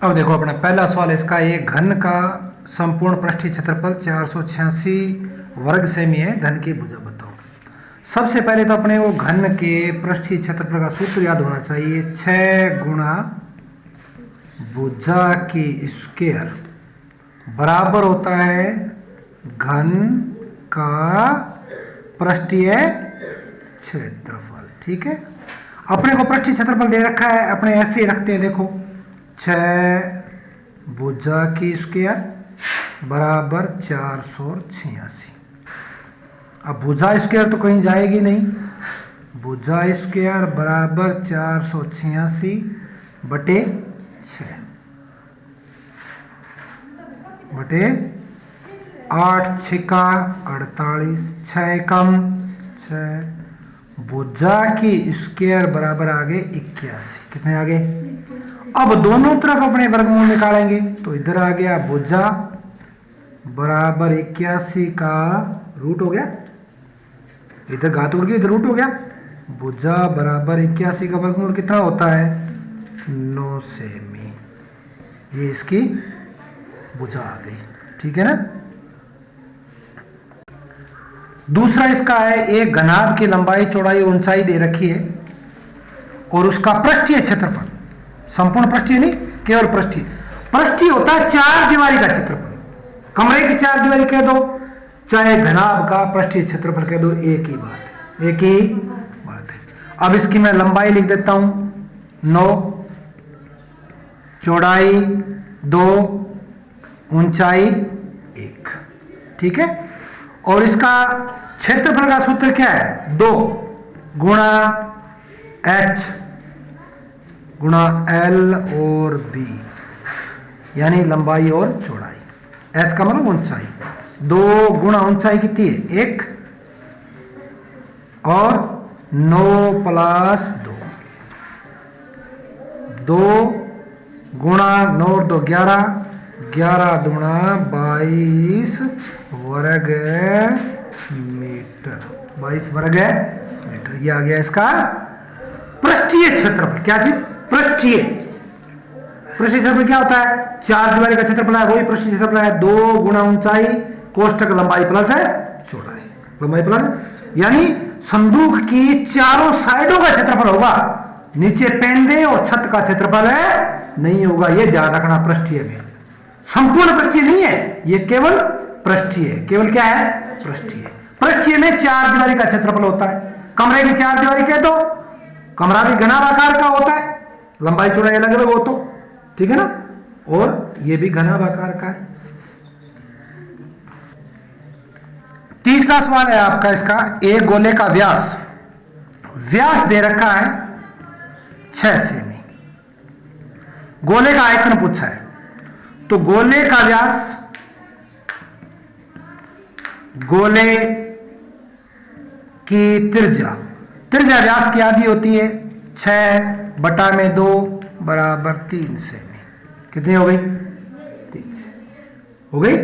अब देखो अपना पहला सवाल इसका, ये घन का संपूर्ण पृष्ठीय क्षेत्रफल 486 वर्ग सेमी है, घन की भुजा बताओ। सबसे पहले तो अपने वो घन के पृष्ठीय क्षेत्रफल का सूत्र याद होना चाहिए, 6 गुणा भुजा की स्क्वायर बराबर होता है घन का पृष्ठीय क्षेत्रफल। ठीक है, अपने को पृष्ठीय क्षेत्रफल दे रखा है, अपने ऐसे ही रखते हैं। देखो 6 भुजा की स्क्वायर बराबर 486। अब भुजा स्क्वायर तो कहीं जाएगी नहीं, भुजा स्क्वायर बराबर 486 बटे 6 बटे 8 छिका 48, 6 कम 6, भुजा की स्क्वायर बराबर आ गए 81। कितने आ गए? अब दोनों तरफ अपने वर्गमूल निकालेंगे तो इधर आ गया भुजा बराबर 81 का रूट हो गया, इधर घात उड़ गई इधर रूट हो गया। भुजा बराबर 81 का वर्गमूल कितना होता है? 9 सेमी। ये इसकी भुजा आ गई। ठीक है ना। दूसरा इसका है, एक घनाभ की लंबाई चौड़ाई ऊंचाई दे रखी है और उसका पृष्ठीय क्षेत्रफल, संपूर्ण पृष्ठीय नहीं केवल पृष्ठीय, पृष्ठीय होता है चार दीवारी का क्षेत्रफल। कमरे की चार दीवारी कह दो चाहे घनाभ का पृष्ठीय क्षेत्रफल कह दो, एक ही बात है, एक ही बात है। अब इसकी मैं लंबाई लिख देता हूं 9, चौड़ाई 2, ऊंचाई 1। ठीक है, और इसका क्षेत्रफल का सूत्र क्या है? 2 गुणा h गुणा l और b, यानी लंबाई और चौड़ाई। h का मतलब ऊंचाई, 2 गुणा ऊंचाई कितनी है? 1 और 9 प्लस 2 गुणा 9 और 2 11, 11 दुना 22 वर्ग मीटर, 22 वर्ग मीटर। ये आ गया इसका पृष्ठीय क्षेत्रफल। क्या चीज? पृष्ठीय। पृष्ठीय क्षेत्रफल क्या होता है? चार दीवारी का क्षेत्रफल है, वही पृष्ठीय क्षेत्रफल है। 2 गुणा ऊंचाई कोष्ठक लंबाई प्लस है चौड़ाई, लंबाई प्लस, यानी संदूक की चारों साइडों का क्षेत्रफल होगा, नीचे पेंदे और छत का क्षेत्रफल है नहीं होगा। ये ध्यान रखना, पृष्ठीय में संपूर्ण पृष्ठीय नहीं है, ये केवल पृष्ठीय है। केवल क्या है? पृष्ठीय। पृष्ठीय में चार दीवारी का क्षेत्रफल होता है। कमरे की चार दीवारी कह दो, कमरा भी घनाभ आकार का होता है, लंबाई चौड़ाई अलग अलग हो तो, ठीक है ना, और ये भी घनाभ आकार का है। तीसरा सवाल है आपका इसका, एक गोले का व्यास, व्यास दे रखा है 6 सेमी, गोले का आयतन पूछा है। तो गोले का व्यास, गोले की त्रिज्या, त्रिज्या व्यास की आधी होती है 6 बटा में 2 बराबर 3 सेमी। कितनी हो गई? 3 हो गई।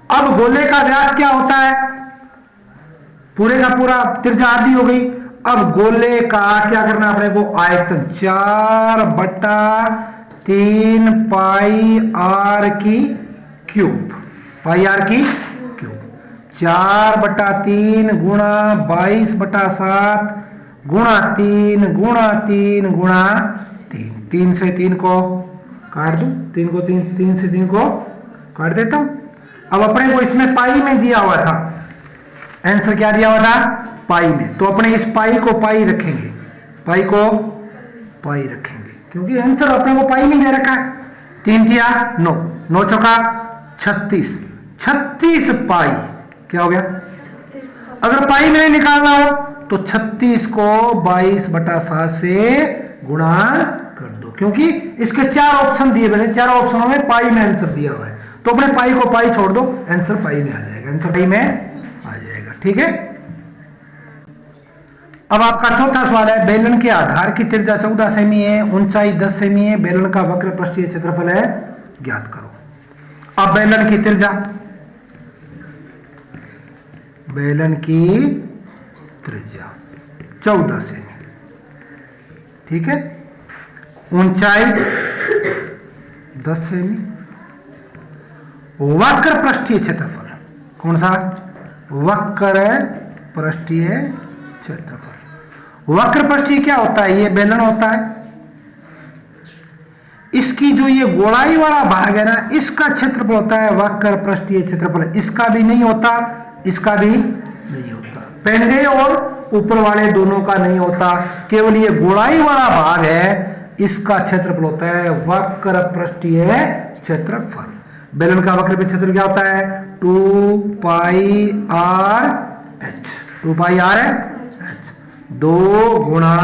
अब गोले का व्यास क्या होता है? पूरे का पूरा त्रिज्या आधी हो गई। अब गोले का क्या करना अपने को? आयतन 4 बटा 3 पाई आर की क्यूब, पाई आर की क्यूब, 4 बटा 3 गुणा 22 बटा 7 गुणा 3 गुणा 3 गुणा 3, 3 से 3 को काट दूं, 3 को 3 से 3 को काट देता हूं। अब अपने को इसमें पाई में दिया हुआ था, आंसर क्या दिया हुआ था? पाई में। तो अपने इस पाई को पाई रखेंगे, पाई को पाई रखेंगे, क्योंकि आंसर अपने को पाई में दे रखा है। 3 दिया 9, 9 चौका 36, 36 पाई क्या हो गया? अगर पाई में निकालना हो तो 36 को 22 बटा 7 से गुणा कर दो, क्योंकि इसके 4 ऑप्शन दिए हुए हैं, 4 ऑप्शनों में पाई में आंसर दिया हुआ है। तो अपने पाई को पाई छोड़ दो, आंसर पाई में आ जाएगा, आंसर पाई में आ जाएगा। ठीक है। अब आपका चौथा सवाल है, बेलन के आधार की त्रिज्या 14 सेमी है, ऊंचाई 10 सेमी है, बेलन का वक्र पृष्ठीय क्षेत्रफल है, ज्ञात करो। अब बेलन की त्रिज्या, बेलन की त्रिज्या 14 सेमी, ठीक है। ऊंचाई 10 सेमी। वक्र पृष्ठीय क्षेत्रफल कौन सा? वक्र पृष्ठीय क्षेत्रफल। वक्र पृष्ठीय क्या होता है? ये बेलन होता है, इसकी जो ये गोलाई वाला भाग है ना, इसका क्षेत्रफल होता है वक्र पृष्ठीय क्षेत्रफल। इसका भी नहीं होता, इसका भी नहीं होता, पेंडे और ऊपर वाले दोनों का नहीं होता, केवल ये गोलाई वाला भाग है, इसका क्षेत्रफल होता है वक्र पृष्ठीय क्षेत्रफल। बेलन का वक्र पृष्ठीय क्षेत्रफल क्या होता है? 2 पाई आर एच। 2 पाई आर एच 2 गुणा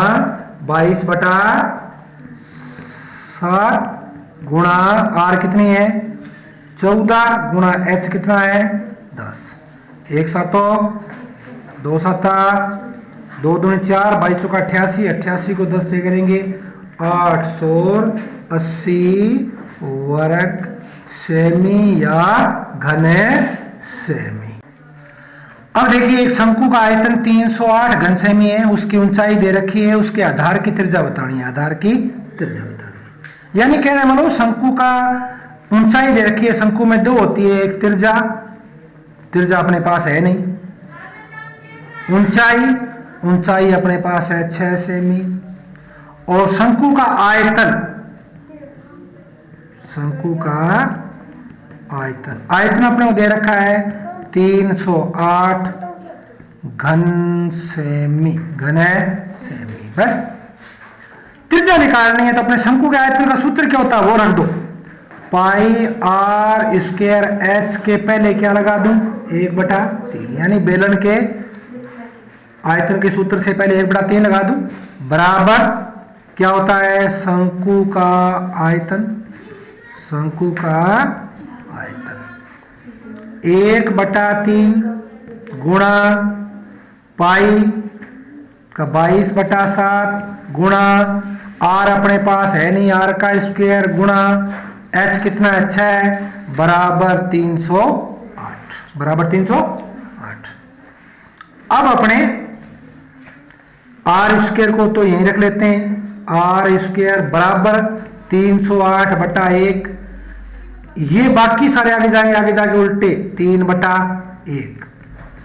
22/7 गुणा आर कितनी है? 14 गुणा एच कितना है? 10। 1 7 2 7 2 दूनी 4 22 का 88, 88 को 10 से करेंगे 880 वर्ग सेमी या घन सेमी। अब देखिए एक शंकु का आयतन 308 घन सेमी है, उसकी ऊंचाई दे रखी है, उसके आधार की त्रिज्या बतानी है, आधार की त्रिज्या बतानी है। यानी कहने वालों शंकु का ऊंचाई दे रखी है, शंकु में 2 होती है, एक त्रिज्या, त्रिज्या अपने पास है नहीं, ऊंचाई अपने पास है 6 सेमी, और शंकु का आयतन, शंकु का आयतन अपने को दे रखा है 308 घन सेमी, बस। त्रिज्या निकालनी है तो अपने शंकु के आयतन का सूत्र क्या होता है वो रख दो, पाई आर स्क्वायर एच के पहले क्या लगा दूं? 1/3, यानी बेलन के आयतन के सूत्र से पहले 1/3 लगा दूं, बराबर क्या होता है? शंकु का आयतन 1/3 गुणा पाई का 22/7 गुणा आर अपने पास है नहीं, आर का स्क्वायर गुणा एच कितना अच्छा है? बराबर 308। अब अपने आर स्क्वायर को तो यहीं रख लेते हैं, आर स्क्वायर बराबर 308/1, ये बाकी सारे आगे जाके उल्टे 3/1,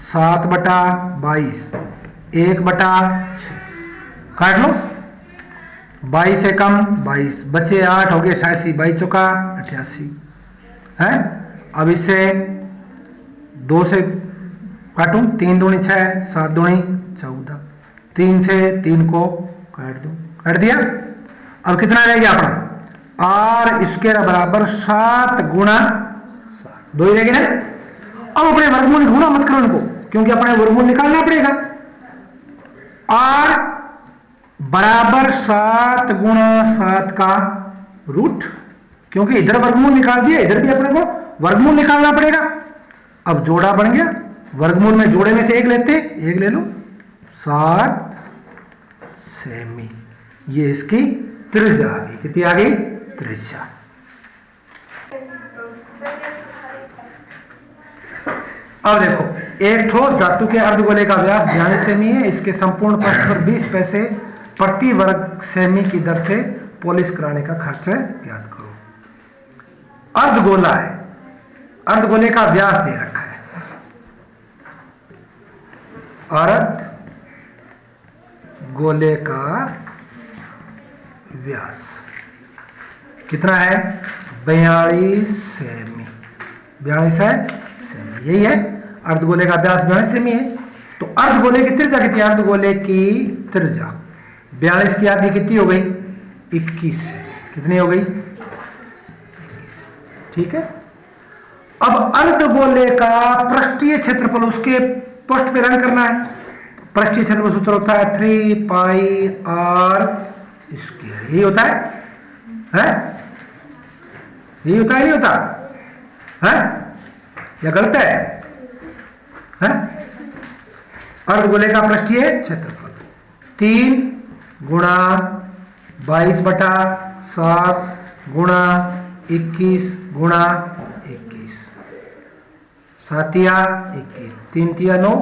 7/22, 1/6 काट लो, 22 से कम 22 बचे 8 हो गए 86, 22 चौका 88 है। अब इससे 2 से काटूं, 3 दूनी 6, 7 दूनी 14, 3 से 3 को काट दूं, काट दिया। अब कितना रह गया अपना? आर स्क्वायर बराबर 7 गुणा 7, 2 ही रह गए ना। अब अपने वर्गमूल ढूंढना मत करो इनको, क्योंकि अपने वर्गमूल निकालना पड़ेगा। आर बराबर 7 गुणा 7 का रूट, क्योंकि इधर वर्गमूल निकाल दिया, इधर भी अपने को वर्गमूल निकालना पड़ेगा। अब जोड़ा बन गया, वर्गमूल में जोड़े में से 1 लेते, 1 ले लो, 7 सेमी, ये इसकी त्रिज्या आ गई। कितनी आ गई? त्रिज्या। अब देखो, एक ठोस धातु के अर्धगोले का व्यास 42 सेमी है, इसके संपूर्ण पृष्ठ पर 20 पैसे प्रति वर्ग सेमी की दर से पॉलिश कराने का खर्च ज्ञात करो। अर्धगोला है, अर्धगोले का व्यास दे रखा है, अर्धगोले का व्यास कितना है? 42 सेमी, 42 है सेमी, यही है अर्धगोले का व्यास 42 सेमी है। तो अर्धगोले की त्रिज्या कितनी? अर्धगोले की त्रिज्या 42 की आधी कितनी हो गई? 21 सेमी। कितनी हो गई? 21। ठीक है। अब अर्धगोले का पृष्ठीय क्षेत्रफल, उसके पृष्ठ पे रन करना है। पृष्ठीय क्षेत्रफल सूत्र होता है 3 पाई आर स्क्वायर, यही होता है? यही होता है, नहीं होता है? या गलत है? अर्धगोले का पृष्ठीय क्षेत्रफल 3 गुणा 22/7 गुणा 21 गुणा 21, 7 या 21, 3 तिया 9,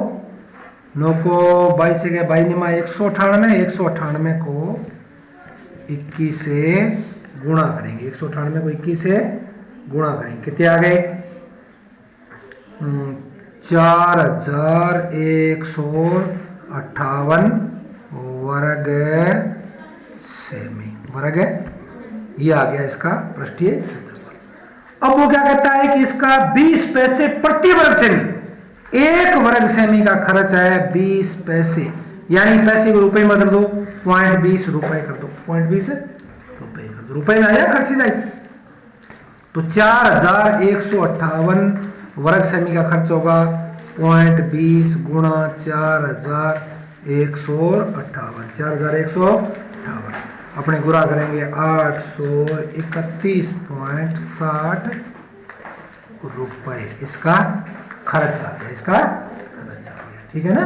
9 को 22 से गया 22 198, 198 को 21 से गुणा करेंगे, 198 को 21 से गुणा करेंगे, कितने आ गए 4158 वर्ग सेमी। वर्ग ये आ गया इसका पृष्ठीय क्षेत्रफल। अब वो क्या कहता है कि इसका 20 पैसे प्रति वर्ग सेमी, 1 वर्ग सेमी का खर्च है 20 पैसे, यानी पैसे को रुपए में बदल दो, 0.20 रुपए कर दो, 0.20 रुपए कर दो, रुपए में आया खर्च सीधा ही। तो 4158 वर्ग सेमी का खर्च होगा 0.20 गुणा 4158, 4158 अपने गुणा करेंगे 831.60 रुपए इसका खर्च आ गया, इसका खर्च आ गया, ठीक है ना।